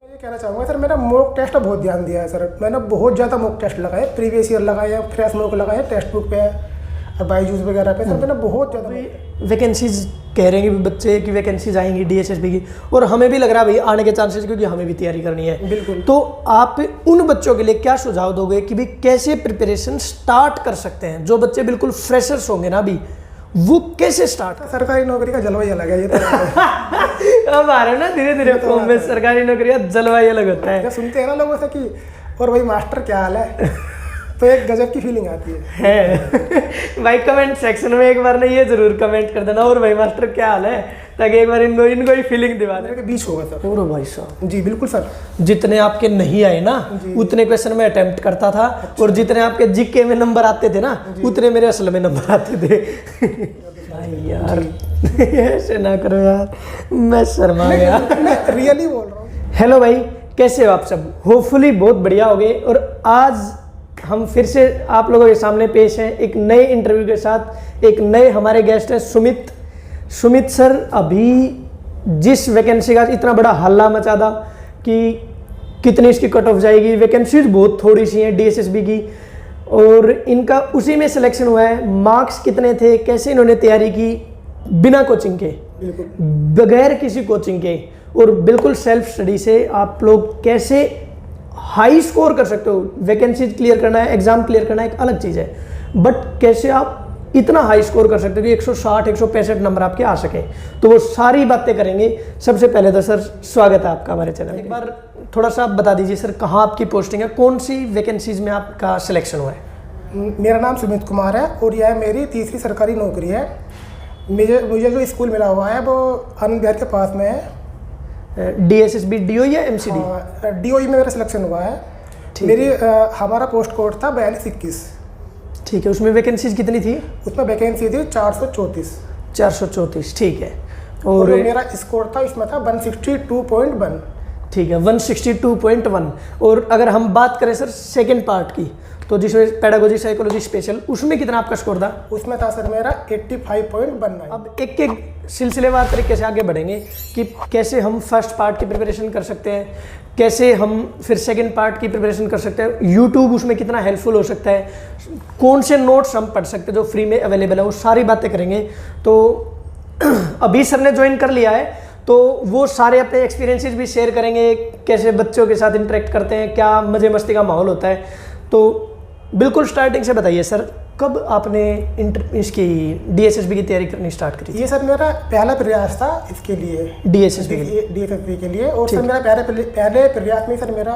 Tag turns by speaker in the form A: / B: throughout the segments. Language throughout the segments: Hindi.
A: मैं कहना चाहूँगा सर, मेरा मॉक टेस्ट पर बहुत ध्यान दिया है सर। मैंने बहुत ज़्यादा मॉक टेस्ट लगाए, प्रीवियस ईयर लगाए हैं, फ्रेश मॉक लगाए, टेक्स्ट बुक पे और बाईजूस वगैरह पे सर मैंने बहुत ज़्यादा।
B: वैकेंसीज कह रहे हैं कि बच्चे की वैकेंसीज आएंगी डीएसएसबी की, और हमें भी लग रहा है भाई आने के चांसेस, क्योंकि हमें भी तैयारी करनी है।
A: बिल्कुल।
B: तो आप उन बच्चों के लिए क्या सुझाव दोगे कि भाई कैसे प्रिपरेशन स्टार्ट कर सकते हैं? जो बच्चे बिल्कुल फ्रेशर्स होंगे ना अभी, वो कैसे स्टार्ट?
A: सरकारी नौकरी का जलवा ही अलग है ये तो।
B: अब आ रहे ना धीरे धीरे फॉर्म में, सरकारी नौकरी का जलवा ही अलग होता है।
A: जब सुनते हैं ना लोगों से कि और भाई मास्टर क्या हाल है, तो एक गजब की फीलिंग आती है।
B: भाई कमेंट सेक्शन में एक बार ना ये जरूर कमेंट कर देना, और भाई मास्टर क्या हाल है, ताकि एक बार इनको ही फीलिंग दिवा दे।
A: के बीच होगा सर।
B: और भाई साहब
A: जी बिल्कुल सर।
B: जितने आपके नहीं आए ना उतने क्वेश्चन में अटेम्प्ट करता था। अच्छा। और जितने आपके जीके में नंबर आते थे ना उतने मेरे असल में नंबर आते थे। भाई यार ऐसे ना करो यार, मैं शर्मा गया।
A: रियली बोल रहा हूँ।
B: हेलो भाई, कैसे हो आप सब? होपफुली बहुत बढ़िया हो गए। और आज हम फिर से आप लोगों के सामने पेश हैं एक नए इंटरव्यू के साथ। एक नए हमारे गेस्ट हैं सुमित सर। अभी जिस वैकेंसी का इतना बड़ा हल्ला मचा था कि कितनी इसकी कट ऑफ जाएगी, वैकेंसीज बहुत थोड़ी सी हैं डीएसएसबी की, और इनका उसी में सिलेक्शन हुआ है। मार्क्स कितने थे, कैसे इन्होंने तैयारी की बिना कोचिंग के, बगैर किसी कोचिंग के, और बिल्कुल सेल्फ स्टडी से आप लोग कैसे हाई स्कोर कर सकते हो। वैकेंसीज क्लियर करना है, एग्जाम क्लियर करना एक अलग चीज़ है, बट कैसे आप इतना हाई स्कोर कर सकते हो कि 160 165 नंबर आपके आ सके, तो वो सारी बातें करेंगे। सबसे पहले तो सर स्वागत है आपका हमारे चैनल। एक बार थोड़ा सा आप बता दीजिए सर, कहाँ आपकी पोस्टिंग है, कौन सी वैकेंसीज में आपका सिलेक्शन हुआ है?
A: मेरा नाम सुमित कुमार है और यह मेरी तीसरी सरकारी नौकरी है। मुझे जो स्कूल मिला हुआ है वो आनंद विहार के पास में है।
B: डीएसएसबी डीओ या एमसीडी?
A: डीओई में मेरा सिलेक्शन हुआ है। मेरी हमारा पोस्ट कोड था 4221।
B: ठीक है, उसमें वैकेंसीज कितनी थी?
A: उसमें वैकेंसी थी 434।
B: 434, ठीक है।
A: और मेरा स्कोर था इसमें था 162.1।
B: ठीक है, 162.1। और अगर हम बात करें सर सेकंड पार्ट की, तो जिसमें पेडागोजी साइकोलॉजी स्पेशल, उसमें कितना आपका स्कोर था?
A: उसमें था सर मेरा 85.19।
B: अब एक एक सिलसिलेवार तरीके से आगे बढ़ेंगे कि कैसे हम फर्स्ट पार्ट की प्रिपरेशन कर सकते हैं, कैसे हम फिर सेकंड पार्ट की प्रिपरेशन कर सकते हैं, यूट्यूब उसमें कितना हेल्पफुल हो सकता है, कौन से नोट्स हम पढ़ सकते हैं जो फ्री में अवेलेबल है, वो सारी बातें करेंगे। तो अभी सर ने ज्वाइन कर लिया है, तो वो सारे अपने एक्सपीरियंसेस भी शेयर करेंगे, कैसे बच्चों के साथ इंटरेक्ट करते हैं, क्या मज़े मस्ती का माहौल होता है। तो बिल्कुल स्टार्टिंग से बताइए सर, कब आपने इसकी डीएसएसबी की तैयारी करनी स्टार्ट करी?
A: ये सर मेरा पहला प्रयास था इसके लिए,
B: डीएसएसबी
A: के लिए। और सर मेरा पहले प्रयास में सर मेरा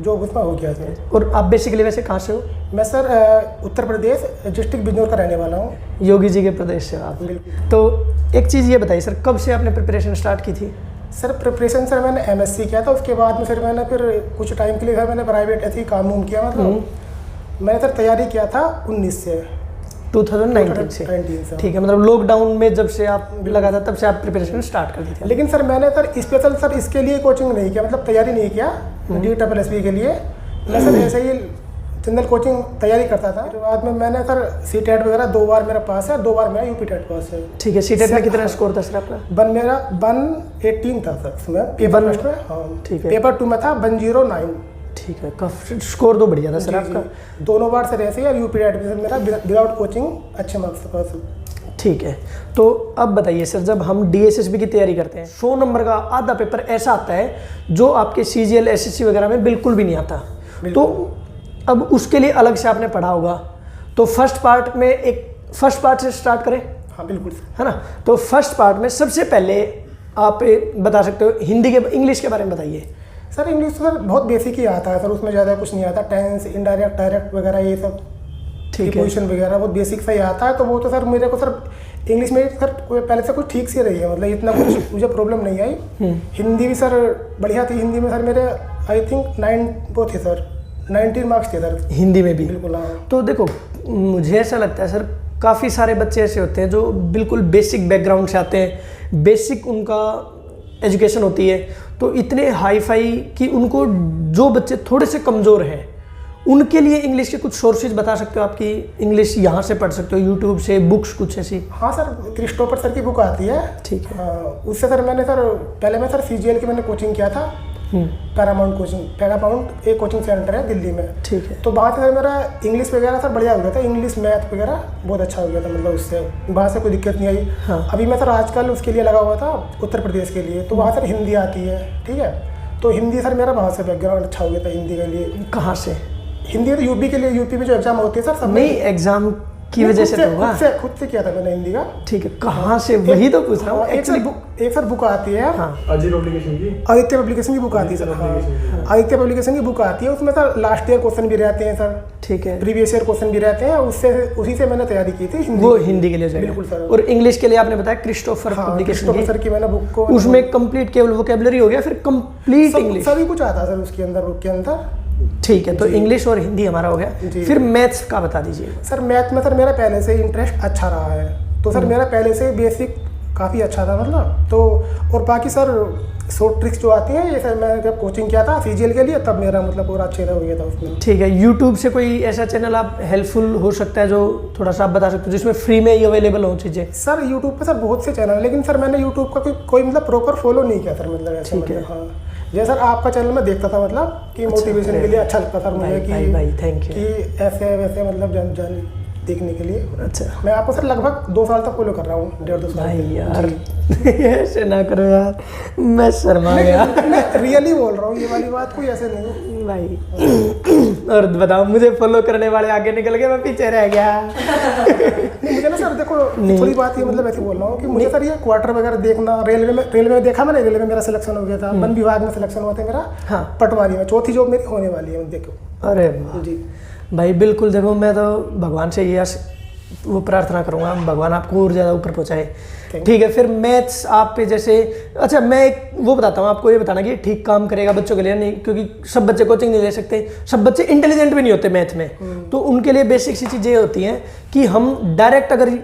A: जॉब उसमें हो गया था।
B: और आप बेसिकली वैसे कहाँ से हो?
A: मैं सर उत्तर प्रदेश डिस्ट्रिक्ट बिजनौर का रहने वाला हूँ।
B: योगी जी के प्रदेश से आप? तो एक चीज़ ये बताइए सर, कब से आपने प्रिपरेशन स्टार्ट की थी?
A: सर प्रिपरेशन सर मैंने एमएससी किया था, उसके बाद में फिर मैंने कुछ टाइम के लिए सर मैंने प्राइवेट ऐसे ही काम किया। मतलब मैंने सर तैयारी किया था 19 से
B: 2019 से। ठीक है, मतलब लॉकडाउन में जब से आप लगा था तब से आप प्रिपरेशन स्टार्ट कर दी थी।
A: लेकिन सर मैंने सर स्पेशल सर इसके लिए कोचिंग नहीं किया, मतलब तैयारी नहीं किया DSSB के लिए। मैं सर ऐसे ही जनरल कोचिंग तैयारी करता था। फिर बाद में मैंने सर सीटेट वगैरह 2 बार मेरा पास है, 2 बार मेरा यूपी टेट पास है।
B: ठीक है, सीटेट में कितना स्कोर था सर आपका?
A: मेरा 118 था सर उसमें पेपर में। हाँ
B: ठीक है।
A: पेपर 2 में था 109।
B: ठीक है, काफी स्कोर तो बढ़िया था सर आपका।
A: दोनों बार सर ऐसे ही, और यूपी टेट में मेरा विदाउट कोचिंग अच्छे मार्क्स पास।
B: ठीक है, तो अब बताइए सर, जब हम डीएसएसबी की तैयारी करते हैं 100 नंबर का आधा पेपर ऐसा आता है जो आपके सीजीएल एसएससी वगैरह में बिल्कुल भी नहीं आता। तो अब उसके लिए अलग से आपने पढ़ा होगा, तो फर्स्ट पार्ट से स्टार्ट करें?
A: हाँ बिल्कुल,
B: है ना। तो फर्स्ट पार्ट में सबसे पहले आप बता सकते हो इंग्लिश के बारे में बताइए।
A: सर इंग्लिश सर बहुत बेसिक ही आता है सर, उसमें ज़्यादा कुछ नहीं आता। टेंस, इनडायरेक्ट, डायरेक्ट वगैरह ये सब,
B: ठीक है,
A: पोजीशन वगैरह बहुत बेसिक सा ही आता है। तो वो तो सर मेरे को सर इंग्लिश में सर पहले से कुछ ठीक से रही है, मतलब इतना कुछ मुझे प्रॉब्लम नहीं आई। हिंदी भी सर बढ़िया थी। हिंदी में सर मेरे आई थिंक 19 मार्क्स थे सर
B: हिंदी में भी।
A: बिल्कुल हाँ।
B: तो देखो, मुझे ऐसा लगता है सर, काफ़ी सारे बच्चे ऐसे होते हैं जो बिल्कुल बेसिक बैकग्राउंड से आते हैं, बेसिक उनका एजुकेशन होती है, तो इतने हाई फाई कि उनको, जो बच्चे थोड़े से कमज़ोर हैं उनके लिए इंग्लिश के कुछ सोर्सेज बता सकते हो? आपकी इंग्लिश यहाँ से पढ़ सकते हो, यूट्यूब से, बुक्स कुछ ऐसी?
A: हाँ सर, क्रिस्टोफर सर की बुक आती है।
B: ठीक है।
A: उससे सर मैंने सर पहले मैं सर सीजीएल की मैंने कोचिंग किया था, पैरामाउंट एक कोचिंग सेंटर है दिल्ली में।
B: ठीक है।
A: तो वहाँ से सर मेरा इंग्लिश वगैरह सर बढ़िया हो गया था, इंग्लिश मैथ वगैरह बहुत अच्छा हो गया था, मतलब उससे वहाँ से कोई दिक्कत नहीं आई।
B: हाँ।
A: अभी मैं सर आजकल उसके लिए लगा हुआ था उत्तर प्रदेश के लिए, तो वहाँ सर हिंदी आती है, ठीक है। तो हिंदी सर मेरा वहाँ से बैकग्राउंड अच्छा हो गया था हिंदी के लिए।
B: कहाँ से?
A: हिंदी तो यूपी के लिए, यूपी में जो एग्जाम होती है सर सब
B: नहीं, एग्जाम की वजह से तो हुआ।
A: खुद से किया था मैंने हिंदी का।
B: ठीक है, कहाँ से, वही तो पूछ रहा हूँ
A: एक सर बुक आती है।
B: हाँ।
A: आदित्य पब्लिकेशन की बुक आती है सर। हाँ, आदित्य पब्लिकेशन की बुक आती है, उसमें सर लास्ट ईयर क्वेश्चन भी रहते हैं सर।
B: ठीक है।
A: प्रीवियस ईयर क्वेश्चन भी रहते हैं, उसी से मैंने तैयारी की थी
B: वो हिंदी के लिए जाएगा।
A: बिल्कुल सर।
B: और इंग्लिश के लिए आपने बताया क्रिस्टोफर पब्लिकेशन
A: सर की मैंने बुक को,
B: उसमें कंप्लीट केवल वोकैबुलरी हो गया, फिर कंप्लीट इंग्लिश
A: सभी कुछ आता है सर उसके अंदर, बुक के अंदर।
B: ठीक है, तो इंग्लिश और हिंदी हमारा हो गया। फिर मैथ्स का बता दीजिए।
A: सर मैथ में सर मेरा पहले से इंटरेस्ट अच्छा रहा है, तो सर मेरा पहले से बेसिक काफ़ी अच्छा था, मतलब तो। और बाकी सर शॉर्ट ट्रिक्स जो आती हैं, ये सर मैं जब कोचिंग किया था CGL के लिए, तब मेरा मतलब पूरा अच्छे हो गया था उसमें।
B: ठीक है। यूट्यूब से कोई ऐसा चैनल आप हेल्पफुल हो सकता है जो थोड़ा सा आप बता सकते हो, जिसमें फ्री में ही अवेलेबल हो चीज़ें?
A: सर यूट्यूब पे सर बहुत से चैनल है, लेकिन सर मैंने यूट्यूब का कोई मतलब प्रॉपर फॉलो नहीं किया सर, मतलब ऐसे।
B: ठीक है।
A: हाँ, जैसे सर आपका चैनल मैं देखता था, मतलब कि मोटिवेशन के लिए अच्छा लगता था मुझे कि
B: भाई थैंक यू
A: कि ऐसे वैसे मतलब जान देखने के लिए।
B: अच्छा,
A: मैं आपको सर लगभग 2 साल तक फॉलो कर रहा हूँ, 1.5-2 साल।
B: भाई यार ऐसे ना करो यार, मैं शर्मा गया।
A: मैं रियली बोल रहा हूँ, ये वाली बात कोई ऐसे नहीं
B: भाई। और बताओ, मुझे फॉलो करने वाले आगे निकल गए, मैं पीछे रह गया।
A: नहीं, मुझे ना सर देखो थोड़ी बात ये मतलब ऐसे बोल रहा हूँ कि मुझे सर ये क्वार्टर वगैरह देखना, रेलवे में देखा मैंने, रेलवे में मेरा सिलेक्शन हो गया था, वन विभाग में सिलेक्शन हुआ था मेरा।
B: हाँ।
A: पटवारी में 4थी जॉब मेरी होने वाली है, देखो।
B: अरे
A: जी
B: भाई बिल्कुल, देखो मैं तो भगवान से ये वो प्रार्थना करूंगा, भगवान आपको और ज़्यादा ऊपर पहुंचाए। ठीक है। फिर मैथ्स आप पे जैसे, अच्छा मैं एक वो बताता हूँ आपको, ये बताना कि ठीक काम करेगा बच्चों के लिए नहीं, क्योंकि सब बच्चे कोचिंग नहीं ले सकते, सब बच्चे इंटेलिजेंट भी नहीं होते मैथ में। तो उनके लिए बेसिक सी चीज़ें होती हैं कि हम डायरेक्ट अगर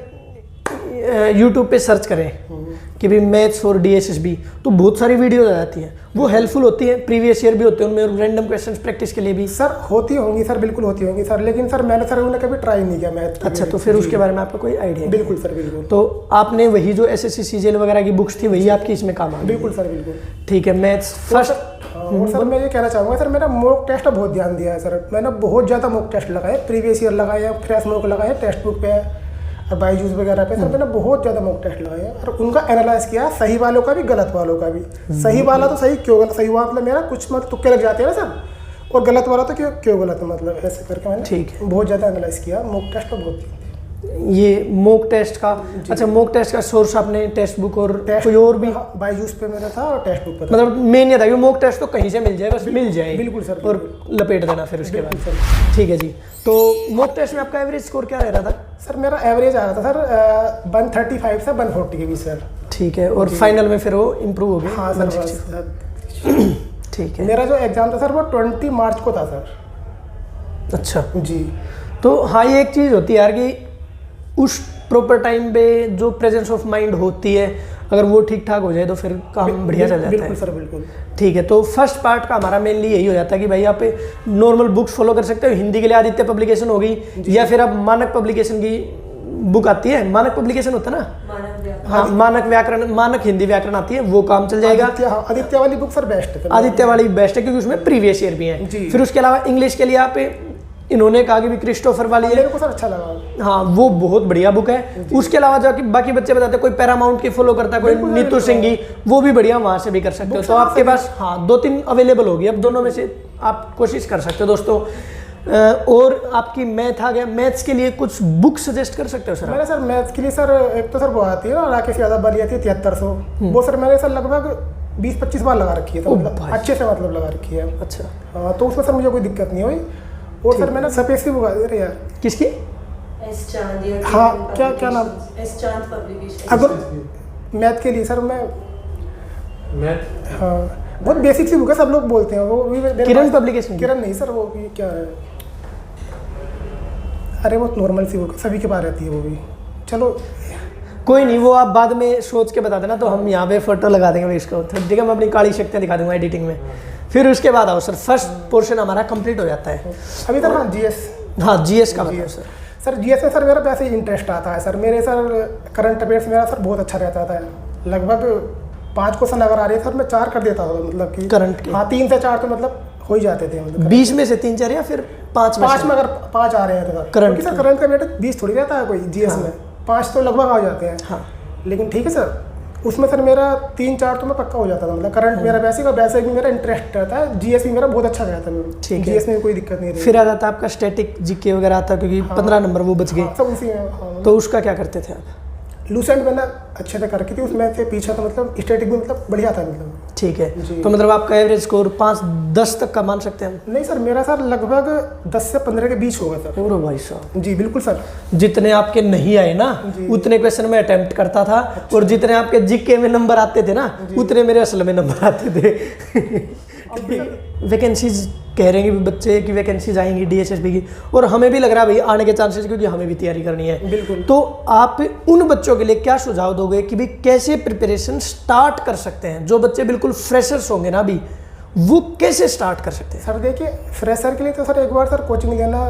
B: यूट्यूब पे सर्च करें कि भाई मैथ्स फॉर DSSB, तो बहुत सारी वीडियोज आ जाती हैं, वो हेल्पफुल होती हैं, प्रीवियस ईयर भी होते हैं उनमें, रैंडम क्वेश्चंस प्रैक्टिस के लिए भी।
A: सर होती होंगी सर, बिल्कुल होती होंगी सर, लेकिन सर मैंने सर उन्हें कभी ट्राई नहीं किया मैथ।
B: अच्छा, तो फिर उसके बारे में आपका कोई आइडिया?
A: बिल्कुल सर, बिल्कुल।
B: तो आपने वही जो SSC CGL वगैरह की बुक्स थी, वही आपकी इसमें काम आ गई?
A: बिल्कुल सर, बिल्कुल।
B: ठीक है। Maths first.
A: और सर मैं ये कहना चाहूँगा सर, मेरा मॉक टेस्ट बहुत ध्यान दिया है सर, मैंने बहुत ज़्यादा मॉक टेस्ट लगाए, प्रीवियस ईयर लगाए हैं, फ्रेश मॉक लगाए हैं, टेक्स्ट बुक पे और बाईजूस वगैरह पे सर मैंने बहुत ज़्यादा मॉक टेस्ट लगाए हैं, और उनका एनालाइज किया, सही वालों का भी गलत वालों का भी। सही वाला तो सही क्यों गलत, सही हुआ मतलब मेरा कुछ मतलब तुक्के लग जाते हैं ना सर, और गलत वाला तो क्यों गलत है, मतलब ऐसे करके मैंने
B: ठीक है
A: बहुत ज़्यादा एनालाइज किया, मॉक टेस्ट तो बहुत।
B: ये मॉक टेस्ट का, अच्छा मॉक टेस्ट का सोर्स आपने टेक्स्ट बुक और कोई और भी?
A: बाईजूस पे मेरा था और टेक्स्ट बुक पे था।
B: मतलब मेन ये था कि मॉक टेस्ट तो कहीं से मिल जाए, बस मिल जाए।
A: बिल्कुल सर।
B: और लपेट देना फिर उसके बाद। ठीक है जी। तो मॉक टेस्ट में आपका एवरेज स्कोर क्या रह रहा था?
A: सर मेरा एवरेज आ रहा था सर 135 से 140 के बीच सर।
B: ठीक है। और फाइनल में फिर वो इम्प्रूव हो गया?
A: हाँ सर।
B: ठीक है।
A: मेरा जो एग्जाम था सर वो 20 मार्च को था सर।
B: अच्छा
A: जी।
B: तो हाँ, ये एक चीज़ होती है यार कि उस प्रॉपर टाइम पे जो प्रेजेंस ऑफ माइंड होती है, अगर वो ठीक ठाक हो जाए तो फिर काम बढ़िया चल जाता है।
A: बिल्कुल सर, बिल्कुल।
B: ठीक है। तो फर्स्ट पार्ट का हमारा मेनली यही हो जाता है कि भाई आप नॉर्मल बुक्स फॉलो कर सकते हो। हिंदी के लिए आदित्य पब्लिकेशन होगी, या फिर आप मानक पब्लिकेशन की बुक आती है, मानक पब्लिकेशन होता है ना, हाँ, मानक व्याकरण, मानक हिंदी व्याकरण आती है, वो काम चल जाएगा।
A: आदित्य वाली बुक सर बेस्ट है।
B: आदित्य वाली बेस्ट है क्योंकि उसमें प्रीवियस ईयर भी है। फिर उसके अलावा इंग्लिश के लिए आप इन्होंने कहा कि भी क्रिस्टोफर वाली है,
A: मेरे को सर अच्छा लगा।
B: हाँ, वो बहुत बढ़िया बुक है। उसके अलावा जाके बाकी बच्चे बताते हैं, कोई पैरामाउंट की फॉलो करता है, कोई नीतू सिंह की, वो भी बढ़िया, वहां से भी कर सकते हो। तो आपके पास हाँ 2-3 अवेलेबल होगी, अब दोनों में से आप कोशिश कर सकते हो दोस्तों। और आपकी मैथ आ गया, मैथ्स के लिए कुछ बुक सजेस्ट कर सकते हो सर?
A: मैंने सर मैथ्स के लिए सर एक तो सर वो आती है ना राकेश यादव वाली आती है 7300, वो सर मैंने सर लगभग 20-25 बार लगा रखी है, तो मतलब अच्छे से मतलब लगा रखी है।
B: अच्छा।
A: हाँ, तो उसमें सर मुझे कोई दिक्कत नहीं हुई। और सर मैंने सपेस की बुक दे रहे यार,
B: किसकी?
A: हाँ क्या नाम, अगर मैथ के लिए सर मैं मैथ, हाँ बहुत बेसिक सी बुक है, सब लोग बोलते हैं वो भी।
B: किरण पब्लिकेशन?
A: किरण नहीं सर, वो भी क्या है, अरे वो नॉर्मल सी बुक है, सभी के पास रहती है वो भी। चलो
B: कोई नहीं, वो आप बाद में सोच के बता देना, तो हम यहाँ पे फोटो लगा देंगे इसको, ठीक है, मैं अपनी काली शक्तियाँ दिखा दूंगा एडिटिंग में। फिर उसके बाद आओ सर, फर्स्ट पोर्शन हमारा कंप्लीट हो जाता है
A: अभी तक। हाँ जीएस,
B: हाँ जीएस का बताओ सर।
A: सर जीएस में सर मेरा वैसे इंटरेस्ट आता है सर, मेरे सर करंट अफेयर्स मेरा सर बहुत अच्छा रहता था, लगभग 5 क्वेश्चन अगर आ रहे थे सर मैं 4 कर देता था, मतलब कि
B: करंट के।
A: हाँ 3 से 4 तो मतलब हो ही जाते थे, मतलब
B: 20 में से 3-4 या फिर 5 में
A: 5
B: से?
A: में अगर 5 आ रहे हैं तो सर,
B: करंट
A: क्योंकि सर करंट का बेटा 20 थोड़ी रहता है कोई जीएस में, 5 तो लगभग आ जाते हैं।
B: हाँ
A: लेकिन ठीक है सर, उसमें सर मेरा 3-4 तो मैं पक्का हो जाता था, मतलब करंट मेरा वैसे भी मेरा इंटरेस्ट रहता है, जीएस भी मेरा बहुत अच्छा गया था,
B: ठीक है।
A: जीएस में कोई दिक्कत नहीं रही।
B: फिर आ जाता आपका स्टैटिक जीके वगैरह आता, क्योंकि 15 नंबर वो बच गए,
A: सब उसी में, हाँ,
B: तो उसका क्या करते थे आप?
A: लूसेंट मैंने अच्छे से करके थी, उसमें से पीछे तो मतलब स्टैटिक भी मतलब बढ़िया था मतलब।
B: ठीक है,
A: जी।
B: तो मतलब आपका एवरेज स्कोर 5-10 तक का मान सकते हैं हम?
A: नहीं सर, मेरा सर लगभग 10 से 15 के बीच होगा सर।
B: ओरो भाई साहब,
A: जी बिल्कुल सर।
B: जितने आपके नहीं आए ना उतने क्वेश्चन में अटेम्प्ट करता था, और जितने आपके जीके में नंबर आते थे ना उतने मेरे असल में नंबर आते थे। वैकेंसीज कह रहे हैं कि बच्चे की वैकेंसीज आएंगी डीएसएसबी की, और हमें भी लग रहा है भाई आने के चांसेस, क्योंकि हमें भी तैयारी करनी है।
A: बिल्कुल।
B: तो आप उन बच्चों के लिए क्या सुझाव दोगे कि भाई कैसे प्रिपरेशन स्टार्ट कर सकते हैं? जो बच्चे बिल्कुल फ्रेशर्स होंगे ना अभी, वो कैसे स्टार्ट कर सकते हैं?
A: सर देखिए, फ्रेशर के लिए तो सर एक बार सर कोचिंग लेना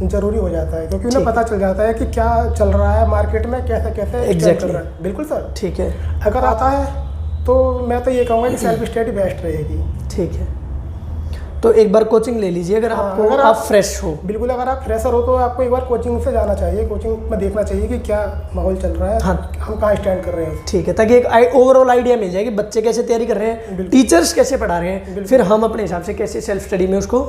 A: जरूरी हो जाता है, क्योंकि उन्हें पता चल जाता है कि क्या चल रहा है मार्केट में, कैसे कैसे
B: Exactly.
A: चल रहा है। बिल्कुल सर।
B: ठीक है,
A: अगर आता है तो मैं तो ये कहूँगा कि सेल्फ स्टडी बेस्ट रहेगी।
B: ठीक है। तो एक बार कोचिंग ले लीजिए अगर आपको,
A: अगर
B: आप फ्रेश हो।
A: बिल्कुल, अगर आप फ्रेशर हो तो आपको एक बार कोचिंग से जाना चाहिए, कोचिंग में देखना चाहिए कि क्या माहौल चल रहा है,
B: हाँ।
A: हम कहाँ स्टैंड कर रहे हैं।
B: ठीक है, ताकि एक ओवरऑल आइडिया मिल जाए कि बच्चे कैसे तैयारी कर रहे हैं, टीचर्स कैसे पढ़ा रहे हैं, फिर हम अपने हिसाब से कैसे सेल्फ स्टडी में उसको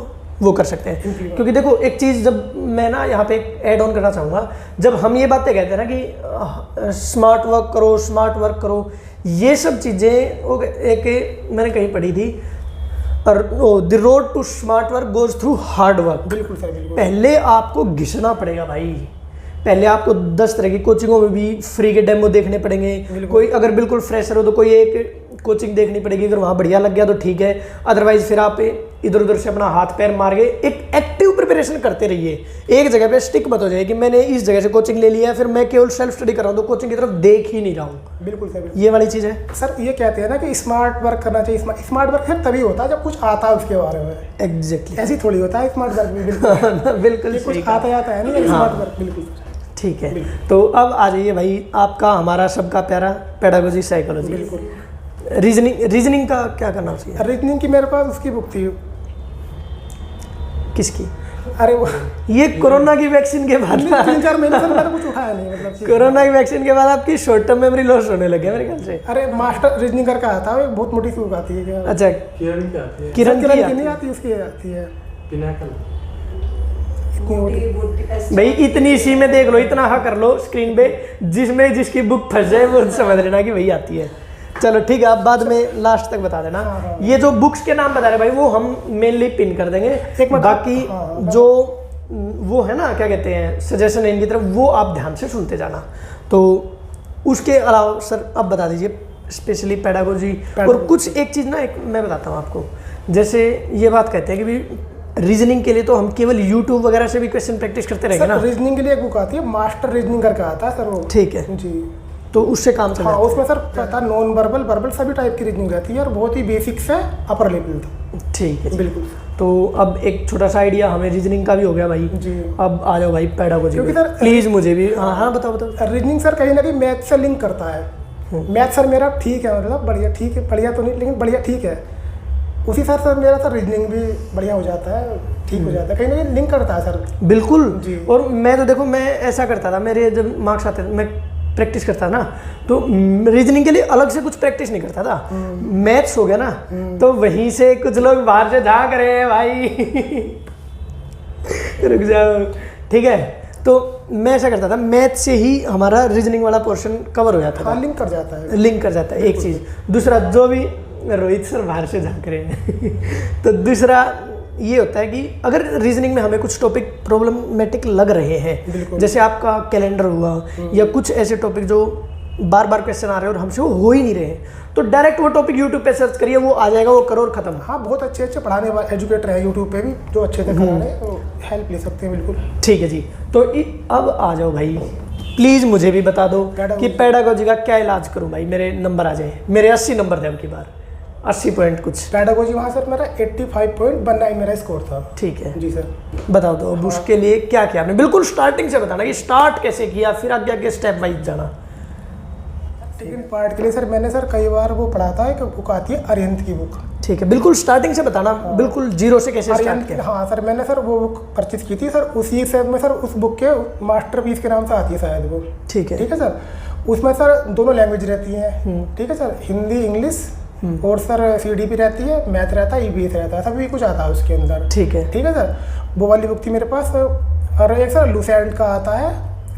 B: वो कर सकते हैं। क्योंकि देखो एक चीज़, जब मैं ना यहाँ पे एक ऐड ऑन करना चाहूँगा, जब हम ये बातें कहते हैं ना कि स्मार्ट वर्क करो, स्मार्ट वर्क करो, ये सब चीज़ें एक मैंने कहीं पढ़ी थी, और the road to smart work goes through hard work.
A: बिल्कुल सर, बिल्कुल।
B: पहले आपको घिसना पड़ेगा भाई, पहले आपको 10 तरह की कोचिंगों में भी फ्री के डेमो देखने पड़ेंगे। कोई अगर बिल्कुल फ्रेशर हो तो कोई एक कोचिंग देखनी पड़ेगी, अगर वहाँ बढ़िया लग गया तो ठीक है, अदरवाइज फिर आप इधर उधर से अपना हाथ पैर मार के एक एक्टिव प्रिपरेशन करते रहिए। एक जगह पे स्टिक मत हो जाए कि मैंने इस जगह से कोचिंग ले लिया है, फिर मैं केवल सेल्फ स्टडी कर रहा हूँ तो कोचिंग की तरफ देख ही नहीं रहा हूँ।
A: बिल्कुल सर,
B: ये वाली चीज़ है
A: सर। ये कहते हैं ना कि स्मार्ट वर्क करना चाहिए। स्मार्ट वर्क फिर तभी होता है जब कुछ आता है उसके बारे में।
B: एग्जैक्टली,
A: ऐसी थोड़ी होता है स्मार्ट वर्क भी। बिल्कुल
B: बिल्कुल
A: कुछ
B: सही
A: आता जाता है नहीं स्मार्ट वर्क। बिल्कुल
B: ठीक है। तो अब आ जाइए भाई, आपका हमारा सबका प्यारा पेडागोजी साइकोलॉजी।
A: बिल्कुल।
B: रीजनिंग का क्या करना चाहिए?
A: रीजनिंग की मेरे पास उसकी बुक थी।
B: किसकी?
A: अरे वो
B: ये कोरोना की वैक्सीन के बाद
A: 3-4 महीने से मैंने कुछ उठाया नहीं, मतलब
B: कोरोना की वैक्सीन के बाद आपकी शॉर्ट टर्म मेमोरी लॉस होने लगे मेरे ख्याल से।
A: अरे मास्टर रीजनिंग करके आया था, एक बहुत मोटी सी बुक आती है क्या?
B: अच्छा,
C: किरण की आती है,
B: किरण
A: की
B: की
A: नहीं आती, उसकी आती है
C: पिनाकल।
A: इतनी मोटी।
B: भाई इतनी सी में देख लो, इतना हा कर लो स्क्रीन पे, जिसमें जिसकी बुक फंस जाए वो समझ लेना कि वही आती है। चलो ठीक है, आप बाद में लास्ट तक बता देना। ये जो बुक्स के नाम बता रहे भाई वो हम मेनली पिन कर देंगे, बाकी जो वो है ना क्या कहते हैं सजेशन इनकी तरफ, वो आप ध्यान से सुनते जाना। तो उसके अलावा सर आप बता दीजिए स्पेशली पेडागोजी, और कुछ एक चीज़ ना, एक मैं बताता हूँ आपको, जैसे ये बात कहते हैं कि भाई रीजनिंग के लिए तो हम केवल यूट्यूब वगैरह से भी क्वेश्चन प्रैक्टिस करते रहेंगे ना।
A: रीजनिंग के लिए एक बुक आती है, मास्टर रीजनिंग करके आता है सर वो।
B: ठीक है
A: जी,
B: तो उससे काम चल
A: हाँ
B: जाता
A: उसमें सर पता नॉन वर्बल वर्बल सभी टाइप की रीजनिंग रहती है, और बहुत ही बेसिक से अपर लेवल तक।
B: है। ठीक है,
A: बिल्कुल।
B: तो अब एक छोटा सा आइडिया हमें रीजनिंग का भी हो गया भाई।
A: जी।
B: अब आ जाओ भाई पेडागोजी,
A: क्योंकि सर
B: प्लीज मुझे भी। हाँ हाँ बताओ बताओ।
A: रीजनिंग सर कहीं ना कहीं मैथ से लिंक करता है। मैथ सर मेरा ठीक है, मतलब बढ़िया, ठीक है, बढ़िया तो नहीं लेकिन बढ़िया ठीक है। उसी सर मेरा सर रीजनिंग भी बढ़िया हो जाता है, ठीक हो जाता है, कहीं ना कहीं लिंक करता है सर।
B: बिल्कुल
A: जी।
B: और मैं तो देखो मैं ऐसा करता था, मेरे जब मार्क्स आते थे मैं प्रैक्टिस करता ना, तो रीजनिंग के लिए अलग से कुछ प्रैक्टिस नहीं करता था। मैथ्स हो गया ना, तो वहीं से कुछ लोग बाहर से झाँक रहे हैं भाई रुक जाओ, ठीक है। तो मैं ऐसा करता था, मैथ से ही हमारा रीजनिंग वाला पोर्शन कवर हो जाता था,
A: लिंक कर जाता है।
B: लिंक कर जाता है। एक चीज़, दूसरा जो भी रोहित सर बाहर से झाँक रहे हैं तो दूसरा ये होता है कि अगर रीजनिंग में हमें कुछ टॉपिक प्रॉब्लमेटिक लग रहे हैं, जैसे आपका कैलेंडर हुआ या कुछ ऐसे टॉपिक जो बार बार क्वेश्चन आ रहे हैं और हमसे वो हो ही नहीं रहे हैं, तो डायरेक्ट वो टॉपिक यूट्यूब पे सर्च करिए, वो आ जाएगा, वो करो और खत्म।
A: हाँ, बहुत अच्छे पढ़ाने वाले एजुकेटर हैं यूट्यूब पे भी जो अच्छे से करा रहे हैं, तो हेल्प ले सकते हैं। बिल्कुल
B: ठीक है जी। तो अब आ जाओ भाई, प्लीज़ मुझे भी बता दो कि पेडागोजी का क्या इलाज करूँ भाई, मेरे नंबर आ जाए। मेरे 80 नंबर थे अब की बार, 80 पॉइंट कुछ।
A: पेडागोजी वहाँ सर मेरा 85.19 मेरा स्कोर था।
B: ठीक है
A: जी सर।
B: बताओ तो अब उसके लिए क्या किया आपने, बिल्कुल स्टार्टिंग से बताना कि स्टार्ट कैसे किया, फिर आगे आगे स्टेप वाइज जाना।
A: सेकंड पार्ट के लिए सर मैंने सर कई बार वो पढ़ा था, एक बुक आती है अरिहंत की बुक।
B: ठीक है, बिल्कुल स्टार्टिंग से बताना, बिल्कुल जीरो से कैसे स्टार्ट
A: अरिहंत,
B: किया।
A: हाँ सर मैंने सर वो बुक परचेज की थी सर, उसी से में सर उस बुक के मास्टरपीस के नाम से आती है शायद वो।
B: ठीक है।
A: ठीक है सर, उसमें सर दोनों लैंग्वेज रहती हैं। ठीक है सर, हिंदी इंग्लिश, और सर CDP रहती है, मैथ रहता है, EVS रहता है, सभी कुछ आता है उसके अंदर।
B: ठीक है।
A: ठीक है सर, वो वाली बुक थी मेरे पास। और एक सर लूसेंट का आता है,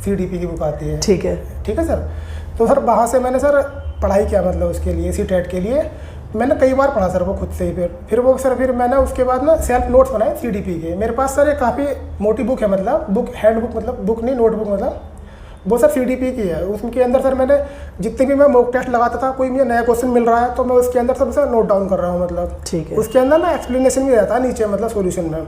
A: CDP की बुक आती है।
B: ठीक है।
A: ठीक है सर, तो सर वहाँ से मैंने सर पढ़ाई किया, मतलब उसके लिए CTET के लिए मैंने कई बार पढ़ा सर वो खुद से ही। फिर मैंने उसके बाद ना सेल्फ नोट्स बनाए CDP के। मेरे पास सर एक काफ़ी मोटी बुक है, मतलब बुक हैंड बुक, मतलब बुक नहीं नोटबुक, मतलब वो सर CDP की है। उसके अंदर सर मैंने जितने भी मैं मॉक टेस्ट लगाता था, कोई मुझे नया क्वेश्चन मिल रहा है तो मैं उसके अंदर सब सर नोट डाउन कर रहा हूँ, मतलब
B: ठीक है।
A: उसके अंदर ना एक्सप्लेनेशन भी रहता है नीचे, मतलब सॉल्यूशन में,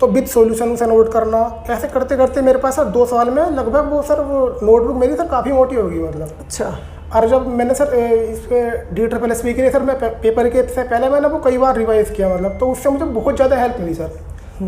A: तो विद सॉल्यूशन उसे नोट करना। ऐसे करते करते मेरे पास सर 2 साल में लगभग वो सर वो नोटबुक मेरी सर काफ़ी मोटी होगी, मतलब।
B: अच्छा।
A: और जब मैंने सर इस पे DSSS के लिए सर मैं पेपर के से पहले मैंने वो कई बार रिवाइज किया, मतलब तो उससे मुझे बहुत ज़्यादा हेल्प मिली सर।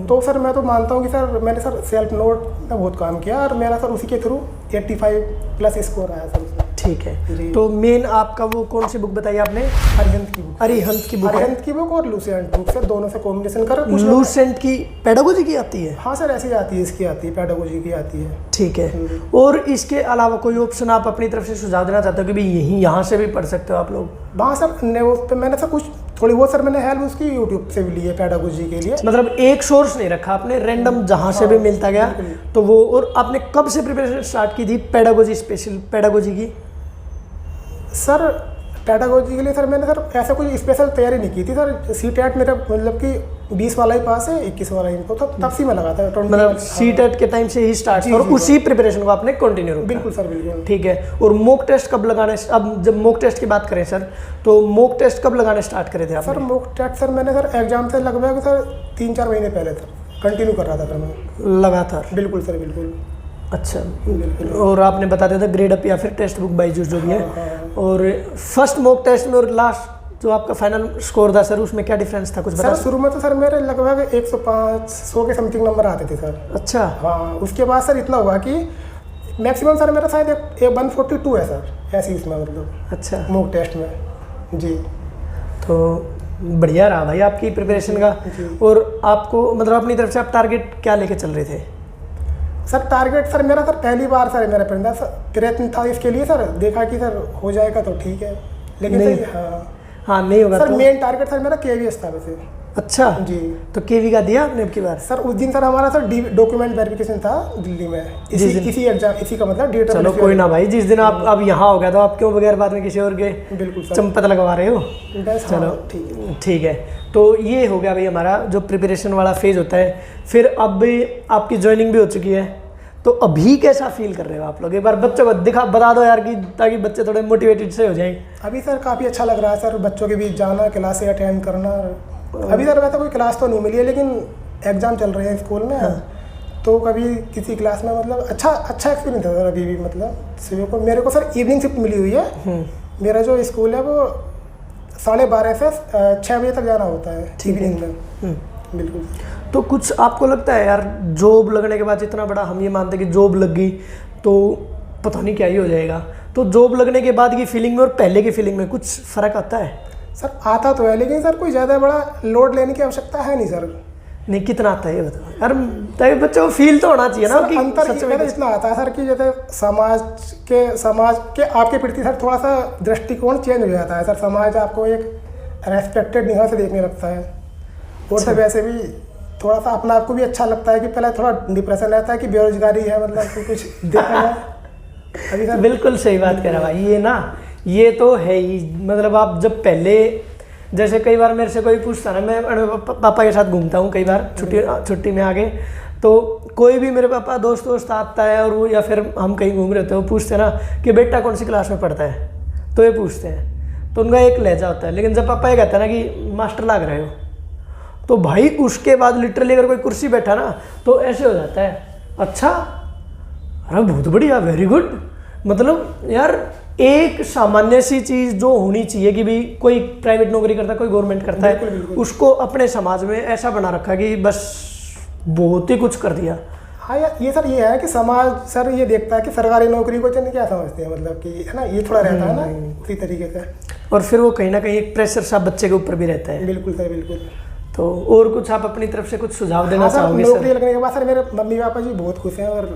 A: तो सर मैं तो मानता हूँ कि सर मैंने सर सेल्फ नोट में बहुत काम किया, और मेरा सर उसी के थ्रू 85+ स्कोर आया सर उसमें।
B: ठीक है, तो मेन आपका वो कौन सी बुक बताई आपने?
A: अरिहंत की बुक।
B: अरिहंत की बुक।
A: अरिहंत की बुक और लूसेंट बुक सर, दोनों से कॉम्बिनेशन कर कुछ।
B: लूसेंट की पेडागोजी की आती है?
A: हाँ सर, ऐसी आती है, इसकी आती है, पेडागोजी की आती है।
B: ठीक है। और इसके अलावा कोई ऑप्शन आप अपनी तरफ से सुझाव देना चाहते हो कि भाई यहाँ से भी पढ़ सकते हो आप लोग?
A: वहाँ सर उस पर मैंने सर कुछ थोड़ी बहुत सर मैंने हेल्प उसकी यूट्यूब से भी ली है पेडागोजी के लिए।
B: मतलब एक सोर्स नहीं रखा आपने, रैंडम जहाँ से भी मिलता गया तो वो। और आपने कब से प्रिपरेशन स्टार्ट की थी पेडागोजी, स्पेशल पेडागोजी की?
A: सर पेडागोजी के लिए सर मैंने सर ऐसा कोई स्पेशल तैयारी नहीं की थी सर। CTET मेरा मतलब कि 20 वाला ही पास है, 21 वाला ही तो तब से मैं लगा था।
B: मतलब CTET के टाइम से ही स्टार्ट, और उसी प्रिपरेशन को आपने कंटिन्यू रखा?
A: बिल्कुल सर, बिल्कुल।
B: ठीक है। और मॉक टेस्ट कब लगाने, अब जब मॉक टेस्ट की बात करें सर, तो मॉक टेस्ट कब लगाने स्टार्ट करे थे आप?
A: सर मॉक टेस्ट सर मैंने सर एग्जाम से लगभग सर 3-4 महीने पहले सर कंटिन्यू कर रहा था सर मैं
B: लगातार?
A: बिल्कुल सर, बिल्कुल।
B: अच्छा। और आपने बता दिया था ग्रेड अप या फिर टेक्स्ट बुक बाईजूस जो भी है। और फर्स्ट मॉक टेस्ट में और लास्ट जो आपका फाइनल स्कोर था सर, उसमें क्या डिफरेंस था, कुछ बता?
A: सर शुरू में तो सर मेरे लगभग 105-100 के समथिंग नंबर आते थे सर।
B: अच्छा।
A: हाँ, उसके बाद सर इतना हुआ कि मैक्सिमम सर मेरा शायद 142 है सर, ऐसी इसमें मतलब।
B: अच्छा।
A: मॉक टेस्ट में जी।
B: तो बढ़िया रहा भाई आपकी प्रिपरेशन का। और आपको मतलब अपनी तरफ से आप टारगेट क्या लेके चल रहे थे?
A: सर टारगेट सर मेरा सर पहली बार सर मेरा प्रयत्न था इसके लिए सर। देखा कि सर हो जाएगा तो ठीक है, लेकिन
B: नहीं।
A: सर
B: हाँ नहीं होगा
A: सर
B: तो?
A: मेन टारगेट सर मेरा KVS था वैसे।
B: अच्छा
A: जी।
B: तो केवी का दिया आपने अब की बार?
A: सर उस दिन सर हमारा सर डॉक्यूमेंट वेरिफिकेशन था दिल्ली में, इसी एग्जाम, इसी का मतलब डेट।
B: चलो कोई ना भाई, जिस दिन आप अब यहाँ हो गया तो आप क्यों बगैर बाद में किसी और के
A: बिल्कुल सर
B: चंपत लगवा रहे हो?
A: चलो ठीक है।
B: ठीक है, तो ये हो गया भाई हमारा जो प्रिपरेशन वाला फेज होता है। फिर अब आपकी ज्वाइनिंग भी हो चुकी है, तो अभी कैसा फील कर रहे हो आप लोग? एक बार बच्चों को बता दो यार, कि ताकि बच्चे थोड़े मोटिवेटेड से हो जाएं।
A: अभी सर काफ़ी अच्छा लग रहा है सर, बच्चों के बीच जाना, क्लासें अटेंड करना। अभी सर वैसे कोई क्लास तो नहीं मिली है, लेकिन एग्ज़ाम चल रहे हैं स्कूल में। हाँ। तो कभी किसी क्लास में मतलब अच्छा एक्सपीरियंस है सर अभी भी। मतलब सुबह को मेरे को सर इवनिंग शिफ्ट मिली हुई है। मेरा जो स्कूल है वो 12:30 से 6 बजे तक जाना होता है इवनिंग में। बिल्कुल।
B: तो कुछ आपको लगता है यार जॉब लगने के बाद, इतना बड़ा हम ये मानते हैं कि जॉब लग गई तो पता नहीं क्या ही हो जाएगा, तो जॉब लगने के बाद की फीलिंग में और पहले की फीलिंग में कुछ फ़र्क आता है?
A: सर आता तो है, लेकिन सर कोई ज़्यादा बड़ा लोड लेने की आवश्यकता है नहीं सर।
B: नहीं, कितना आता है ये बताओ यार, तभी बच्चों को फील तो होना चाहिए ना कि
A: अंतर
B: सच में
A: इतना आता है सर कि जैसे समाज के आपके प्रति सर थोड़ा सा दृष्टिकोण चेंज हो जाता है सर। समाज आपको एक रेस्पेक्टेड निगाह से देखने लगता है। और सर वैसे भी थोड़ा सा अपना आपको भी अच्छा लगता है कि पहले थोड़ा डिप्रेशन रहता है कि बेरोजगारी है, मतलब कि कुछ देखा जाए अभी सर।
B: बिल्कुल सही बात कह रहा भाई, ये ना ये तो है ही। मतलब आप जब पहले, जैसे कई बार मेरे से कोई पूछता ना, मैं पापा के साथ घूमता हूँ कई बार छुट्टी में आके, तो कोई भी मेरे पापा दोस्त आता है और वो, या फिर हम कहीं घूम रहे होते हैं, वो पूछते हैं ना कि बेटा कौन सी क्लास में पढ़ता है, तो ये पूछते हैं, तो उनका एक लहजा होता है। लेकिन जब पापा ये कहते हैं ना कि मास्टर लाग रहे हो, तो भाई उसके बाद लिटरली अगर कोई कुर्सी बैठा ना तो ऐसे हो जाता है, अच्छा अरे बहुत बढ़िया, वेरी गुड। मतलब यार एक सामान्य सी चीज़ जो होनी चाहिए कि भाई कोई प्राइवेट नौकरी करता है, कोई गवर्नमेंट करता है, उसको अपने समाज में ऐसा बना रखा कि बस बहुत ही कुछ कर दिया।
A: हाँ यार ये सर ये है कि समाज सर ये देखता है कि सरकारी नौकरी को जन क्या समझते हैं, मतलब कि है ना, ये थोड़ा रहता है ना उसी तरीके से।
B: और फिर वो कहीं ना कहीं एक प्रेशर सा बच्चे के ऊपर भी रहता है।
A: बिल्कुल सर बिल्कुल।
B: तो और कुछ आप अपनी तरफ से कुछ सुझाव देना
A: हाँ सर,
B: चाहोगे
A: नौकरी
B: सर?
A: लगने के बाद सर मेरे मम्मी पापा जी बहुत खुश हैं और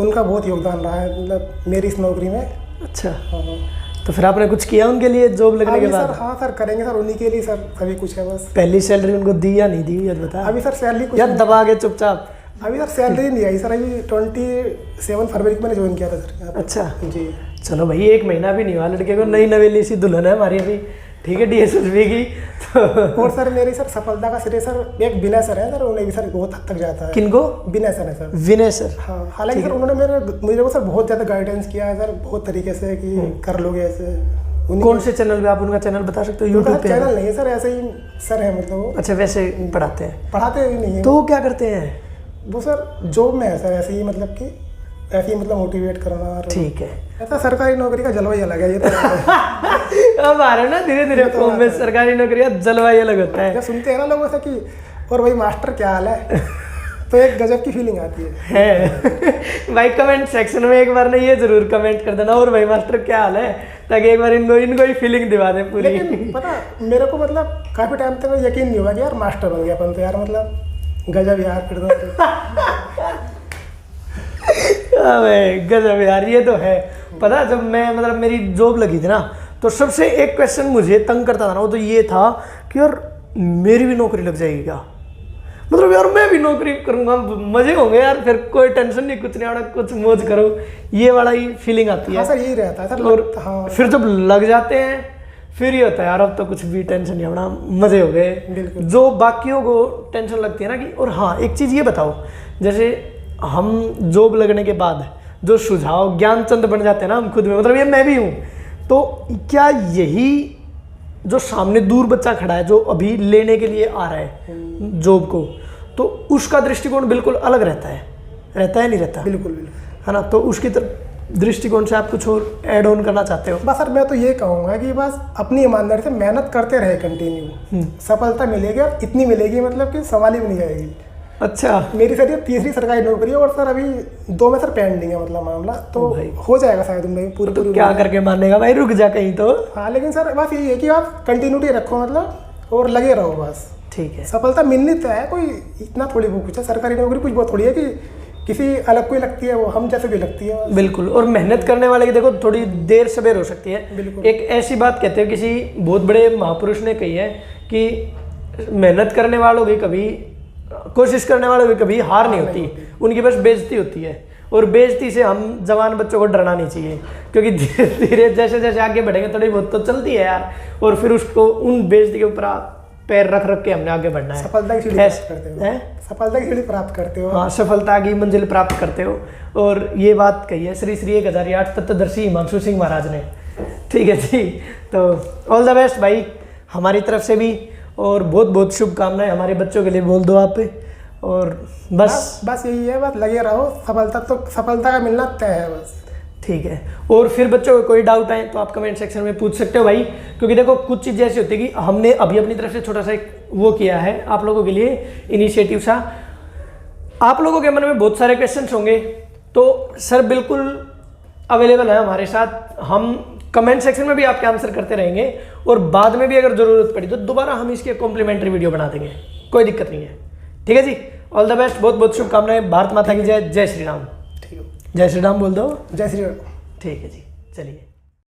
A: उनका बहुत योगदान रहा है मतलब मेरी इस नौकरी में।
B: अच्छा,
A: हाँ
B: तो फिर आपने कुछ किया उनके लिए जॉब लगने के
A: अभी
B: बाद?
A: सर हाँ सर करेंगे सर, उन्हीं के लिए सर अभी कुछ है बस।
B: पहली सैलरी उनको दी या नहीं दी ये बता।
A: अभी सर सैलरी कुछ
B: या दबा के चुपचाप?
A: अभी सर सैलरी नहीं आई सर, अभी 27 फरवरी को मैंने ज्वाइन किया था सर यहाँ पे।
B: अच्छा
A: जी
B: चलो भाई, 1 महीना भी नहीं हुआ लड़के को, नई नवेली सी दुल्हन है हमारी अभी, ठीक है, डीएसएसबी की। तो
A: और सर मेरी सर सफलता का श्रेय सर एक विनय सर है सर, उन्हें भी सर बहुत हद तक जाता है।
B: किनको?
A: विनय सर है सर।
B: विनय सर।
A: हाँ हालांकि सर उन्होंने मुझे को सर बहुत ज़्यादा गाइडेंस किया है सर, बहुत तरीके से कि कर लोगे ऐसे।
B: कौन से चैनल पे? आप उनका चैनल बता सकते हो? यूट्यूब पे?
A: चैनल नहीं है सर, ऐसे ही सर है मतलब वो।
B: अच्छा, वैसे पढ़ाते हैं?
A: पढ़ाते ही नहीं है
B: तो वो क्या करते हैं? वो
A: सर जॉब में है सर, ऐसे ही मतलब कि ऐसे ही मतलब मोटिवेट करना।
B: ठीक है।
A: ऐसा सरकारी नौकरी का जलवा ही अलग है ये तो।
B: अब आ रहे ना धीरे धीरे फॉर्म में, सरकारी नौकरी का जलवा ही अलग होता है।
A: जब सुनते हैं ना लोग ऐसा कि और भाई मास्टर क्या हाल है, तो एक गजब की फीलिंग आती
B: है। भाई कमेंट सेक्शन में एक बार ना ये जरूर कमेंट कर देना, और भाई मास्टर क्या हाल है, ताकि एक बार इनको ही फीलिंग दिवा दे पूरी।
A: लेकिन पता मेरे को मतलब काफ़ी टाइम तक यकीन नहीं हुआ कि यार मास्टर बन गया अपन तो, यार मतलब गजब यार फिर तो।
B: अबे गजब यार, ये तो है। पता जब मैं मतलब मेरी जॉब लगी थी ना, तो सबसे एक क्वेश्चन मुझे तंग करता था ना, वो तो ये था कि यार मेरी भी नौकरी लग जाएगी क्या, मतलब यार मैं भी नौकरी करूंगा, मजे होंगे यार, फिर कोई टेंशन नहीं, कुछ नहीं आना, कुछ मौज करो, ये वाला ही फीलिंग आती है।
A: हाँ सर यही रहता है सर।
B: और
A: हाँ
B: फिर जब लग जाते हैं फिर ये होता है यार अब तो कुछ भी टेंशन नहीं होना, मजे हो गए। जो बाकियों को टेंशन लगती है ना कि। और हाँ एक चीज़ ये बताओ, जैसे हम जॉब लगने के बाद जो सुझाव ज्ञानचंद बन जाते हैं ना हम खुद में, मतलब ये मैं भी हूँ, तो क्या यही जो सामने दूर बच्चा खड़ा है जो अभी लेने के लिए आ रहा है जॉब को, तो उसका दृष्टिकोण बिल्कुल अलग रहता है नहीं रहता?
A: बिल्कुल बिल्कुल
B: है ना। तो उसकी तरफ दृष्टिकोण से आप कुछ और ऐड ऑन करना चाहते हो?
A: बस सर मैं तो ये कहूँगा कि बस अपनी ईमानदारी से मेहनत करते रहे कंटिन्यू, सफलता मिलेगी और इतनी मिलेगी मतलब कि संभाली भी नहीं जाएगी।
B: अच्छा,
A: मेरी सर ये तीसरी सरकारी नौकरी है और सर अभी 2 में सर पेंडिंग है मतलब मामला, तो हो जाएगा शायद उनमें पूरी
B: तो क्या करके मानेगा भाई, रुक जा कहीं तो।
A: हाँ लेकिन सर बस ये है कि आप कंटिन्यूटी रखो मतलब और लगे रहो बस।
B: ठीक है,
A: सफलता मिलनी तो है, कोई इतना थोड़ी वो कुछ है सरकारी नौकरी, कुछ बहुत थोड़ी है कि किसी अलग कोई लगती है, वो हम जैसे भी लगती है।
B: बिल्कुल। और मेहनत करने वाले की देखो थोड़ी देर सवेर हो सकती है।
A: बिल्कुल।
B: एक ऐसी बात कहते हैं किसी बहुत बड़े महापुरुष ने कही है कि मेहनत करने वालों की कभी, कोशिश करने वालों की कभी हार नहीं होती, उनकी बस बेइज्जती होती है। और बेइज्जती से हम जवान बच्चों को डरना नहीं चाहिए, क्योंकि धीरे धीरे जैसे जैसे आगे बढ़ेंगे थोड़ी बहुत तो चलती है यार, और फिर उसको उन बेइज्जती के ऊपर पैर रख रख के हमने आगे बढ़ना है।
A: सफलता की सीढ़ी प्राप्त करते हो, सफलता की सीढ़ी प्राप्त करते हो।
B: हाँ, सफलता की मंजिल प्राप्त करते हो। और ये बात कही है श्री श्री 1008 तत्वदर्शी हिमांशु सिंह महाराज ने। ठीक है जी, तो ऑल द बेस्ट भाई हमारी तरफ से भी, और बहुत बहुत शुभकामनाएं हमारे बच्चों के लिए बोल दो आप। और बस
A: यही है, बस लगे रहो, सफलता का मिलना तय है बस।
B: ठीक है। और फिर बच्चों को कोई डाउट आए तो आप कमेंट सेक्शन में पूछ सकते हो भाई, क्योंकि देखो कुछ चीज़ें ऐसी होती है कि हमने अभी अपनी तरफ से छोटा सा एक वो किया है आप लोगों के लिए इनिशिएटिव सा। आप लोगों के मन में बहुत सारे क्वेश्चंस होंगे, तो सर बिल्कुल अवेलेबल है हमारे साथ, हम कमेंट सेक्शन में भी आपके आंसर करते रहेंगे, और बाद में भी अगर ज़रूरत पड़ी तो दोबारा हम इसके कॉम्प्लीमेंट्री वीडियो बना देंगे, कोई दिक्कत नहीं है। ठीक है जी, ऑल द बेस्ट, बहुत बहुत शुभकामनाएं। भारत माता की जय, जय श्री राम।
A: ठीक है,
B: जय श्री राम बोल दो।
A: जय श्री राम।
B: ठीक है जी, चलिए।